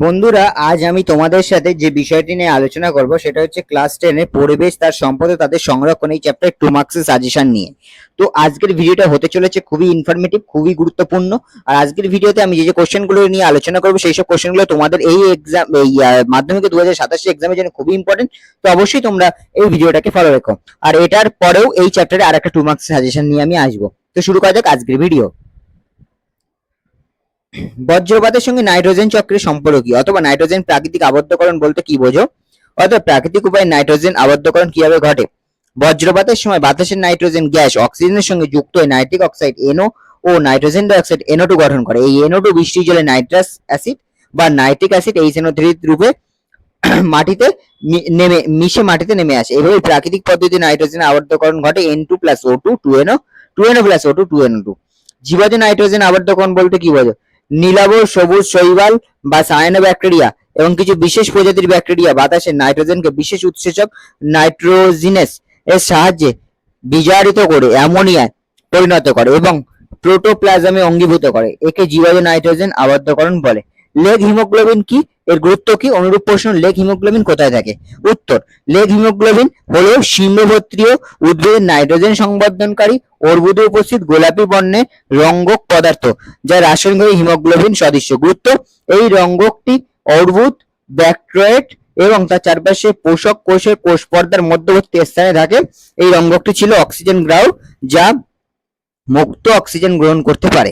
বন্ধুরা, আজ আমি তোমাদের সাথে যে বিষয়টি নিয়ে আলোচনা করব সেটা হচ্ছে ক্লাস 10 এর পরিবেশ, তার সম্পদ ও তাদের সংরক্ষণ, এই চ্যাপ্টার 2 মার্কসের সাজেশন নিয়ে। তো আজকের ভিডিওটা হতে চলেছে খুবই ইনফরমেটিভ, খুবই গুরুত্বপূর্ণ। আর আজকের ভিডিওতে আমি যে কোশ্চেনগুলো নিয়ে আলোচনা করব সেই সব কোশ্চেনগুলো তোমাদের এই এক্সাম, এই মাধ্যমিক 2027 এক্সামের জন্য খুবই ইম্পর্টেন্ট। তো অবশ্যই তোমরা এই ভিডিওটাকে ফলো রেখো। আর এটার পরেও এই চ্যাপ্টারে আরেকটা 2 মার্কস সাজেশন নিয়ে আমি আসবো। তো শুরু করা যাক আজকের ভিডিও। বজ্রপাতের সঙ্গে নাইট্রোজেন চক্রের সম্পর্ক কি, অথবা নাইট্রোজেন প্রাকৃতিক আবদ্ধকরণ বলতে কি বোঝো, অথবা প্রাকৃতিক উপায়ে নাইট্রোজেন আবদ্ধকরণ কিভাবে ঘটে। বজ্রপাতের সময় বাতাসের নাইট্রোজেন গ্যাস অক্সিজেনের সঙ্গে যুক্ত হয়ে নাইট্রিক অক্সাইড NO ও নাইট্রোজেন ডাইঅক্সাইড NO2 গঠন করে। এই NO2 বৃষ্টির জলে নাইট্রাস অ্যাসিড বা নাইট্রিক অ্যাসিড HNO3 রূপে মাটিতে মিশে মাটিতে নেমে আসে। এভাবে প্রাকৃতিক পদ্ধতিতে নাইট্রোজেন আবদ্ধকরণ ঘটে। N2+O2 2NO 2NO+O2 2NO2। জীবাণু নাইট্রোজেন আবদ্ধকরণ বলতে কি বোঝো। নীলাভ, সবুজ শৈবাল বা সায়ানোব্যাকটেরিয়া এবং কিছু বিশেষ প্রজাতির ব্যাকটেরিয়া বাতাসে নাইট্রোজেনকে বিশেষ উৎসেচক নাইট্রোজিনেস এর সাহায্যে বিজারিত করে অ্যামোনিয়ায় পরিণত করে এবং প্রোটোপ্লাজমে অঙ্গীভূত করে। একে জীবাণু নাইট্রোজেন আবদ্ধকরণ বলে। লেগ হিমোগ্লোবিন কি, এর গুরুত্ব কি? অনুরূপ প্রশ্ন, লেগ হিমোগ্লোবিন কোথায় থাকে? উত্তর, লেগ হিমোগ্লোবিন হলো শিম্বভত্রীয় উদ্ভিদের নাইট্রোজেন সংবর্ধনকারী অর্বুদে উপস্থিত গোলাপি বর্ণের রঙ্গক পদার্থ, যা রাসায়নিকভাবে হিমোগ্লোবিন সদৃশ। গুরুত্ব, এই রঙ্গকটি অর্বুদ, ব্যাকটেরিয়েট এবং তার চারপাশে পোষক কোষের কোষ পর্দার মধ্যবর্তী স্থানে থাকে। এই রঙ্গকটি ছিল অক্সিজেন গ্রাহক, যা মুক্ত অক্সিজেন গ্রহণ করতে পারে।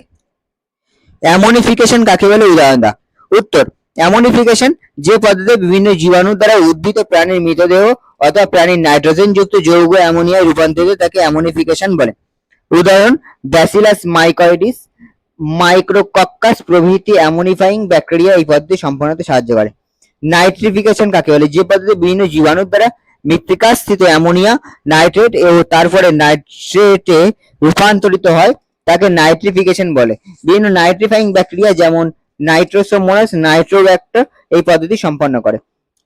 অ্যামোনিফিকেশন কাকে বলে, উদাহরণ দাও। উত্তর, অ্যামোনিফিকেশন যে পদ্ধতিতে বিভিন্ন জীবাণু দ্বারা উদ্ভিদ ও প্রাণীর মৃতদেহ অথবা প্রাণীর নাইট্রোজেন যুক্ত যৌগ অ্যামোনিয়ায় রূপান্তরিত, তাকে অ্যামোনিফিকেশন বলে। উদাহরণ, ব্যাসিলাস মাইকয়েডিস, মাইক্রোকক্কাস প্রভৃতি অ্যামোনিফাইং ব্যাকটেরিয়া এই পদ্ধতি সম্পন্ন হতে সাহায্য করে। নাইট্রিফিকেশন কাকে বলে, যে পদ্ধতিতে বিভিন্ন জীবাণুর দ্বারা মৃত্তিকাস্থিত অ্যামোনিয়া নাইট্রেট ও তারপরে নাইট্রেটে রূপান্তরিত হয়, তাকে নাইট্রিফিকেশন বলে। বিভিন্ন নাইট্রিফাইং ব্যাকটেরিয়া যেমন নাইট্রোসোমোনাস, নাইট্রোব্যাক্টর এই পদ্ধতি সম্পন্ন করে।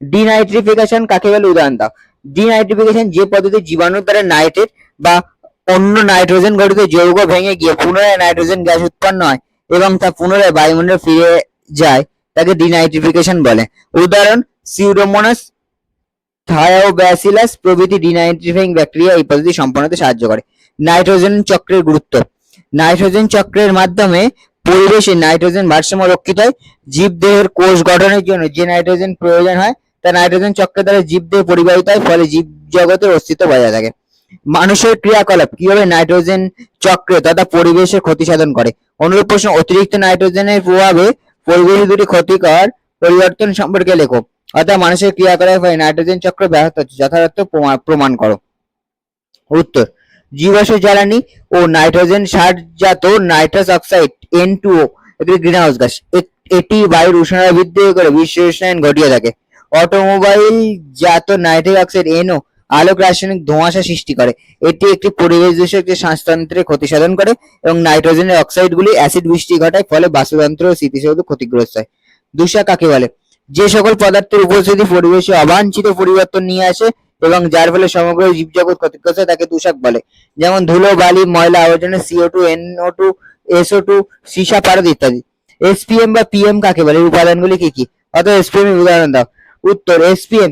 ডিনাইট্রিফিকেশন কাকে বলে, উদাহরণ দাও। ডিনাইট্রিফিকেশন যে পদ্ধতি জীবাণুর দ্বারা নাইট্রেট বা অন্য নাইট্রোজেন গঠিত যৌগ ভেঙে গিয়ে পুনরায় নাইট্রোজেন গ্যাস উৎপন্ন হয় এবং তা পুনরায় বায়ুমণ্ডলে ফিরে যায়, তাকে ডিনাইট্রিফিকেশন বলে। উদাহরণ, সিউডোমোনাস, থায়োব্যাসিলাস প্রভৃতি ডিনাইট্রিফাইং ব্যাকটেরিয়া এই পদ্ধতি সম্পন্ন হতে সাহায্য করে। নাইট্রোজেন চক্রের গুরুত্ব। নাইট্রোজেন চক্রের মাধ্যমে পরিবেশে নাইট্রোজেন ভারসাম্য রক্ষিত হয়। জীবদেহের কোষ গঠনের জন্য যে নাইট্রোজেন প্রয়োজন হয় তা নাইট্রোজেন চক্রের দ্বারা জীবদেহে পরিবাহিত হয়, ফলে জীব জগতের অস্তিত্ব বজায় থাকে। মানুষের ক্রিয়াকলাপ কিভাবে নাইট্রোজেন চক্রে তথা পরিবেশের ক্ষতি সাধন করে। অনুরূপ প্রশ্ন, অতিরিক্ত নাইট্রোজেনের প্রভাবে পরিবেশে দুটি ক্ষতিকর পরিবর্তন সম্পর্কে লেখো। অর্থাৎ মানুষের ক্রিয়াকলাপের ফলে নাইট্রোজেন চক্র ব্যাহত হচ্ছে, যথাযথ প্রমাণ করো। উত্তর, জীবাশ্ম জ্বালানি ও নাইট্রোজেন সারজাত নাইট্রাস অক্সাইড N2O একটি গ্রিনহাউস গ্যাস। এটি বায়ুর উষ্ণতা বৃদ্ধি করে বিশ্ব উষ্ণায়ন ঘটিয়ে থাকে। অটোমোবাইল জাত নাইট্রিক অক্সাইড NO আলোক রাসায়নিক ধোঁয়াশা সৃষ্টি করে। এটি একটি পরিবেশ দূষক যে শ্বাসতন্ত্রে ক্ষতি সাধন করে এবং নাইট্রোজেনের অক্সাইডগুলি অ্যাসিড বৃষ্টি ঘটায়, ফলে বাস্তুতন্ত্র ও স্মৃতিশক্তি ক্ষতিগ্রস্ত হয়। দূষক কাকে বলে, যে সকল পদার্থের উপস্থিতি পরিবেশে অবাঞ্ছিত পরিবর্তন নিয়ে আসে এবং যার ফলে সমগ্র জীবজগৎ ক্ষতিগ্রস্ত হয়, তাকে দূষক বলে। যেমন ধুলো, বালি, ময়লা, আবর্জনা, CO2, NO2, SO2, সীসা, পারদ ইত্যাদি। SPM বা PM কাকে বলে, উপাদানগুলি কি কি? অথবা SPM এর উদাহরণ দাও। উত্তর, SPM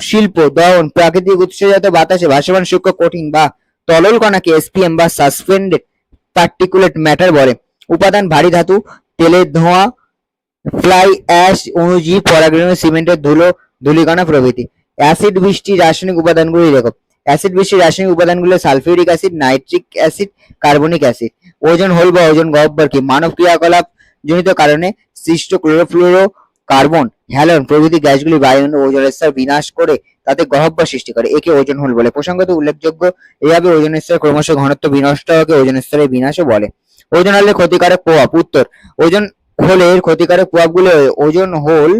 শিল্প দহন প্রাকৃতিক উৎসজাত বাতাসে ভাসমান সূক্ষ্ম কঠিন বা তরল কণাকে SPM বা সাসপেন্ডেড পার্টিকুলেট ম্যাটার বলে। উপাদান, ভারী ধাতু, তেলের ধোঁয়া, ফ্লাই অ্যাশ, অণুজীব, পরাগরেণু, সিমেন্টের ধুলো, ধূলিকণা প্রভৃতি। অ্যাসিড বৃষ্টির রাসায়নিক উপাদানগুলি লেখো। অ্যাসিড বৃষ্টির রাসায়নিক উপাদানগুলো sulphuric acid, nitric acid, carbonic acid. Ozone hole বা ওজোন গহ্বর কি? মানব ক্রিয়াকলাপ জনিত কারণে সৃষ্ট ক্লোরোফ্লুরো কার্বন, হ্যালোন প্রভৃতি গ্যাসগুলি বায়ুমণ্ডলে ওজোন স্তর বিনাশ করে তাতে গহ্বর সৃষ্টি করে, একে ওজোন হোল বলে। প্রসঙ্গত উল্লেখযোগ্য, এভাবে ওজোন স্তরের ক্রমশ ঘনত্ব বিনষ্ট হওয়াকে ওজোন স্তরের বিনাশও বলে। ওজোন হোলের ক্ষতিকারক প্রভাব। উত্তর, ওজোন হোলের ক্ষতিকারক প্রভাবগুলো, ওজোন হোল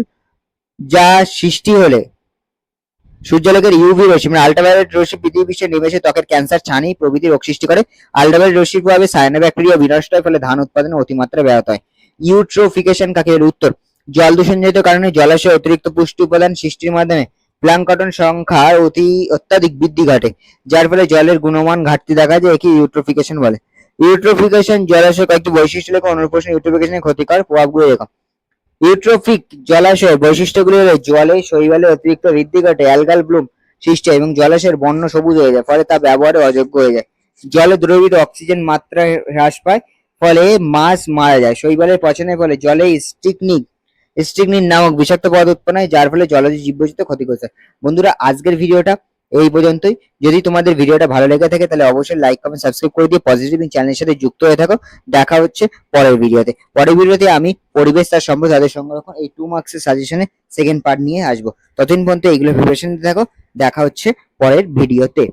যা সৃষ্টি হলে সূর্যালোকের ইউভি রশ্মি মানে আল্ট্রাভায়োলেট রশ্মি পৃথিবী পৃষ্ঠে নিমেষে ত্বকের ক্যান্সার, ছানি প্রভৃতি রোগ সৃষ্টি করে। আল্ট্রাভায়োলেট রশ্মির প্রভাবে সায়ানোব্যাকটেরিয়া বিনষ্ট হয়, ফলে ধান উৎপাদনে অতিমাত্রা ব্যাহত হয়। ইউট্রোফিকেশন কাকে বলে? উত্তর, জল দূষণজনিত কারণে জলাশয়ে অতিরিক্ত পুষ্টি উপাদান সৃষ্টির মাধ্যমে প্লাঙ্কটন সংখ্যার অত্যাধিক বৃদ্ধি ঘটে, যার ফলে জলের গুণমান ঘাটতি দেখা যায়, একে ইউট্রোফিকেশন বলে। ইউট্রোফিকেশন জলাশয়ের কয়েকটি বৈশিষ্ট্য লেখো। অনুরূপ প্রশ্ন, ইউট্রোফিকেশনের ক্ষতিকর প্রভাবগুলো লেখো। ইউট্রোফিক জলাশয়ের বৈশিষ্ট্যগুলি হলো জলে শৈবালের অতিরিক্ত বৃদ্ধি ঘটে, অ্যালগাল ব্লুম সৃষ্টি হয় এবং জলাশয়ের বর্ণ সবুজ হয়ে যায়, ফলে তা ব্যবহারে অযোগ্য হয়ে যায়। জলে দ্রবীভূত অক্সিজেন মাত্রা হ্রাস পায়, ফলে মাছ মারা যায়। শৈবালের পচনের ফলে জলে স্ট্রিকনিন নামক বিষাক্ত পদার্থ উৎপন্ন হয়, যার ফলে জলজ জীববৈচিত্র্য ক্ষতিগ্রস্ত হয়। বন্ধুরা, আজকের ভিডিওটা এই পর্যন্তই। যদি তোমাদের ভিডিওটা ভালো লেগে থাকে তাহলে অবশ্যই লাইক কমেন্ট সাবস্ক্রাইব করে দিয়ে পজিটিভ চ্যানেলের সাথে যুক্ত হয়ে থাকো। দেখা হচ্ছে পরের ভিডিওতে আমি পরিবেশ তার সম্পদ তাদের সংরক্ষণ এই 2 মার্কসের সাজেশনে সেকেন্ড পার্ট নিয়ে আসবো। ততদিন পর্যন্ত এইগুলো প্রিপারেশন নিতে থাকো। দেখা হচ্ছে পরের ভিডিওতে।